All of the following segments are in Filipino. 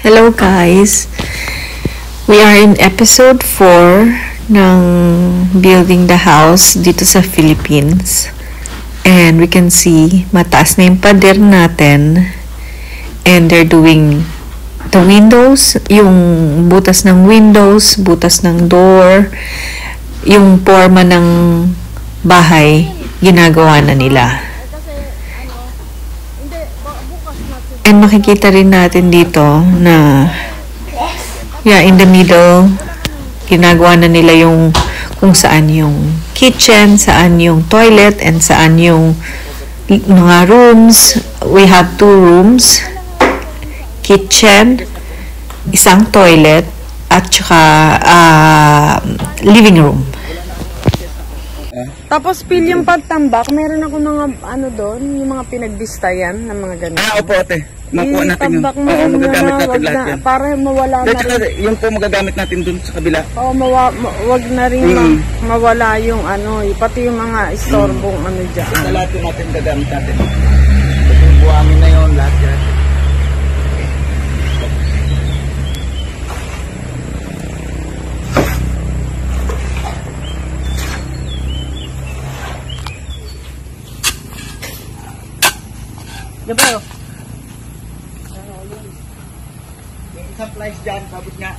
Hello guys! We are in episode 4 ng Building the House dito sa Philippines. And we can see mataas na yung pader natin. And they're doing the windows, yung butas ng windows, butas ng door, yung forma ng bahay, ginagawa na nila. And makikita rin natin dito na in the middle, ginagawa na nila yung kung saan yung kitchen, saan yung toilet, and saan yung mga rooms. We have 2 rooms, kitchen, isang toilet, at saka living room. Tapos yung pagtambak, meron ako mga doon, yung mga pinagbistayan ng mga ganito. Opo ate. Makuha natin yung magagamit natin lahat yan. Para mawala na rin. Yung po magagamit natin dun sa kabila. Oo, wag na rin mawala yung pati yung mga istorbong dyan. Sa lahat yung natin gagamit natin. Buhangin na yun, lahat yan. Diba? Yung isang slice dyan, sabot nga.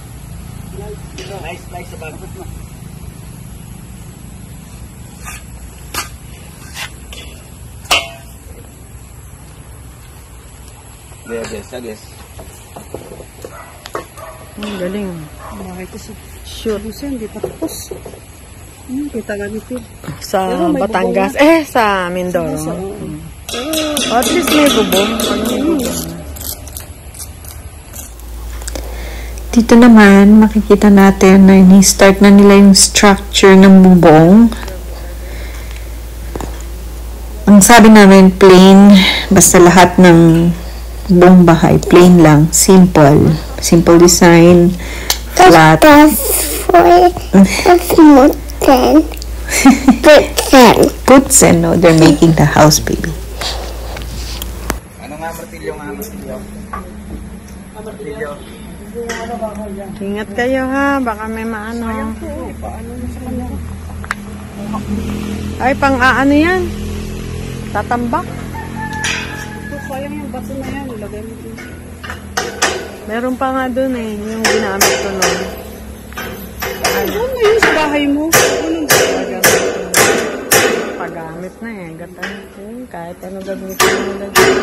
Nice slice sa bagot mo. Yes. Galing. Bakit kasi sure. Hindi pa tapos. Kita ganito. Sa Batangas. Sa Mindoro. At least may bubong. Dito naman, makikita natin na ini-start na nila yung structure ng bubong. Ang sabi namin, plain. Basta lahat ng buong bahay, plain lang. Simple. Simple design. Flat. Putsen. No, they're making the house, baby. Martilyo. Ingat kayo ha, baka may maano. Ay, pang-aano yan? Tatambak? Sayang yung baso na yan, ilagay mo dun. Meron pa nga dun yung ginamit ko nun. Doon na yun sa bahay mo. Pagamit na gatan. Kahit ano gagamitin mo na dun.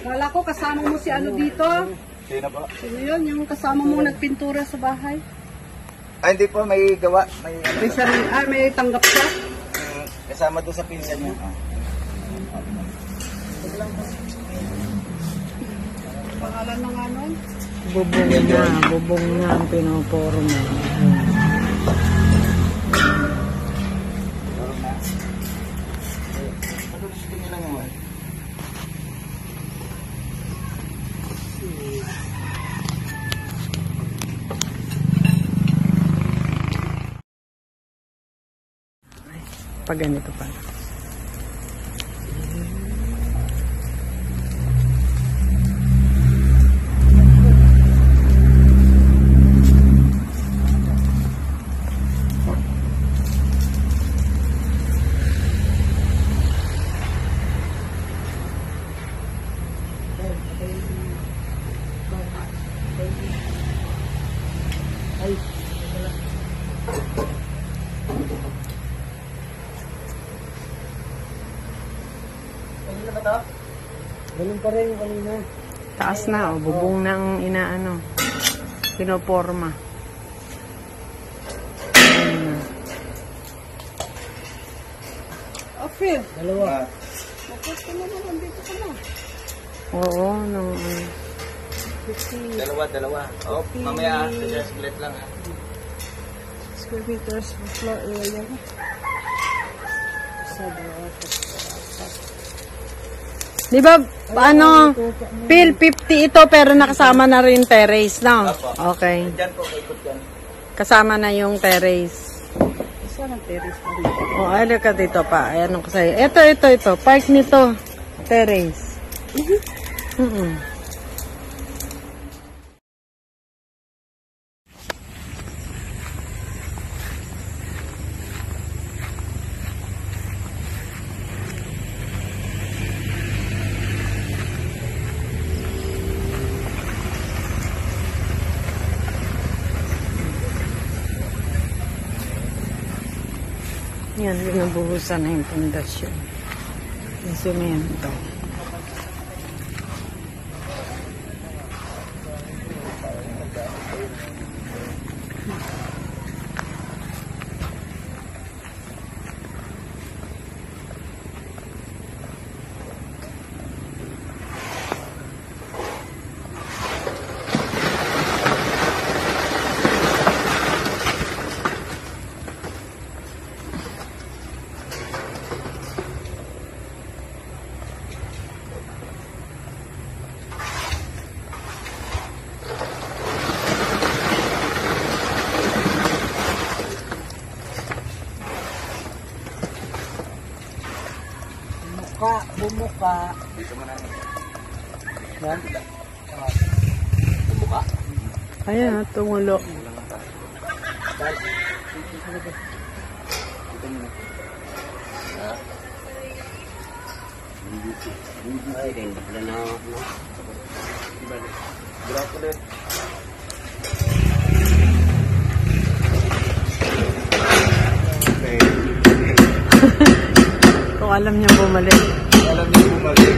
Wala ko, kasama mo si dito. Sino po? Sino yun? Yung kasama mo nagpintura sa bahay? Hindi po, may gawa. May tanggap siya? Kasama doon sa pinsan niya. Pangalan ng nun? Bubong na ang pinupuro mo. Pag ganito pa. Ganun pa rin yung kanina. Taas na, bubong ng inaano. Pinoporma. Phil. Dalawa. Tapos ka naman, andito ka na. Oo, no. Dalawa. Mamaya, split lang ha. Square meters, floor area. Sa Di ba, Phil, 50 ito pero nakasama na rin terrace, no? Okay. Diyan po, ikot yan. Kasama na yung terrace. Saan ang terrace pa dito? Oh, ano ka dito pa? Ayan ko sa'yo. Ito. Park nito. Terrace. Yan, binubuhusan na yung pundasyon. Yung semento. Bumuka. Dito mo na. Yan. Bumuka. Ayan, tumulo. Ay, din. Wala na. Grabe ulit. Kung alam niya bumalik. Alam niyo bumalik.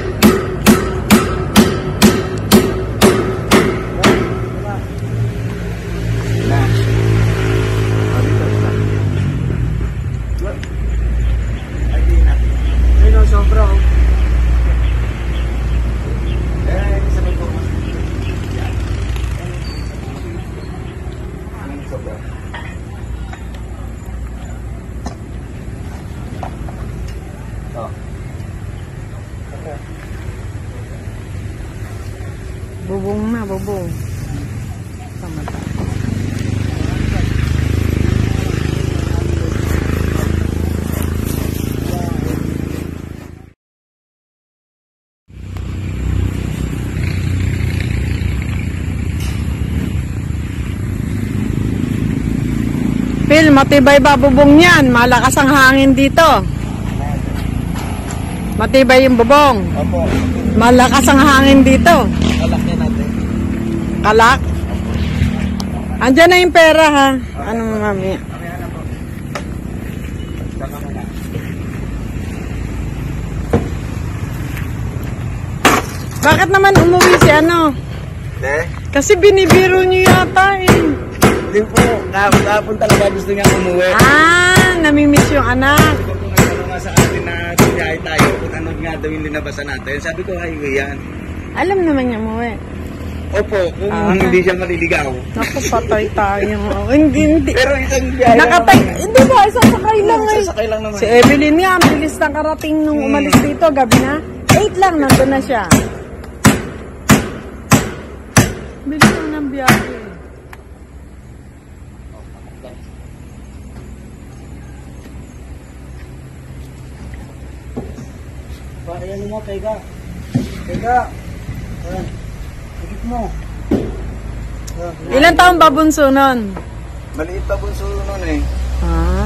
Sobra. Bubong na, bubong. Sama tayo. Phil, matibay ba bubong niyan? Malakas ang hangin dito. Matibay yung bubong. Opo. Malakas ang hangin dito. Kalak yan natin. Kalak? Andiyan na yung pera ha. Ano mami? Bakit naman umuwi si ano? Kasi binibiro niyo yata eh. Hindi po. Kahapon talaga gusto niya umuwi. Ah, namimiss yung anak. Kung ano nga sa atin na tumiyahe tayo, kung ano nga daw yung linabasan natin, sabi ko highway yan. Alam naman niya umuwi. Opo, kung hindi siya maliligaw. Naku, patay tayo. Hindi. Pero isang biyahe Nakatay. Hindi ba? Isang sakay lang eh. Sasakay lang naman. Si Evelyn nga, ang bilis na karating nung umalis dito. Gabi na. 8 lang, nandun na siya. Bilis lang ng biyahe. Ayan mo, Tega. Tega. Ayan. Higit mo. Ilan taong ba bunso nun? Maliit pa bunso nun eh. Ah.